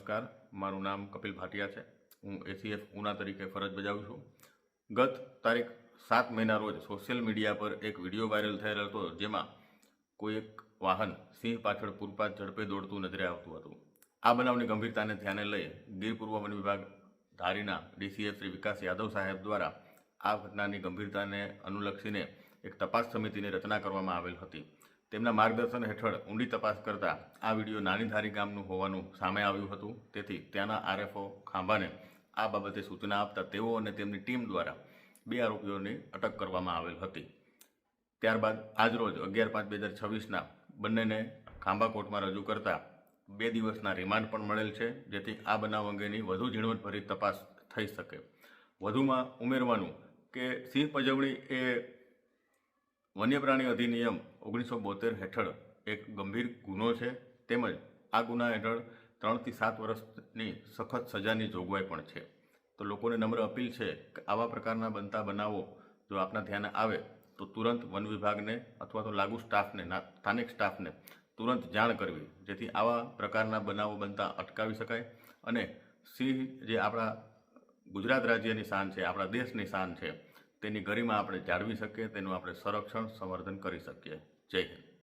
નમસ્કાર, મારું નામ કપિલ ભાટિયા છે। હું એસીએફ ઉના તરીકે ફરજ બજાવું છું। ગત તારીખ 7 મેના રોજ સોશિયલ મીડિયા પર એક વિડીયો વાયરલ થયેલ હતો, જેમાં કોઈ એક વાહન સિંહ પાછળ પૂરપાટ ઝડપે દોડતું નજરે આવતું હતું। આ બનાવની ગંભીરતાને ધ્યાને લઈ ગીર પૂર્વ વન વિભાગ ધારીના ડીસીએફ શ્રી વિકાસ યાદવ સાહેબ દ્વારા આ ઘટનાની ગંભીરતાને અનુલક્ષીને એક તપાસ સમિતિની રચના કરવામાં આવેલ હતી। તેમના માર્ગદર્શન હેઠળ ઊંડી તપાસ કરતા આ વિડીયો નાની ધારી ગામનું હોવાનું સામે આવ્યું હતું। તેથી ત્યાંના આરએફઓ ખાંભાને આ બાબતે સૂચના આપતા તેઓ અને તેમની ટીમ દ્વારા 2 આરોપીઓની અટક કરવામાં આવેલ હતી। ત્યારબાદ આજરોજ 11/5/2026ના બંનેને ખાંભા કોર્ટમાં રજૂ કરતા 2 દિવસના રિમાન્ડ પણ મળેલ છે, જેથી આ બનાવ અંગેની વધુ ઝીણવટભરી તપાસ થઈ શકે। વધુમાં ઉમેરવાનું કે સિંહ પજવણી એ વન્ય પ્રાણી અધિનિયમ 1972 હેઠળ એક ગંભીર ગુનો છે, તેમજ આ ગુના હેઠળ 3 થી 7 વર્ષની સખત સજાની જોગવાઈ પણ છે। તો લોકોને નમ્ર અપીલ છે કે આવા પ્રકારના બનતા બનાવો જો આપના ધ્યાને આવે તો તુરંત વન વિભાગને અથવા તો લાગુ સ્ટાફને, સ્થાનિક સ્ટાફને તુરંત જાણ કરવી, જેથી આવા પ્રકારના બનાવો બનતા અટકાવી શકાય અને સિંહ જે આપણા ગુજરાત રાજ્યની શાન છે, આપણા દેશની શાન છે, તેની ગરિમા આપણે જાળવી શકીએ, તેનું આપણે સંરક્ષણ સંવર્ધન કરી શકીએ। જય હિન્દ।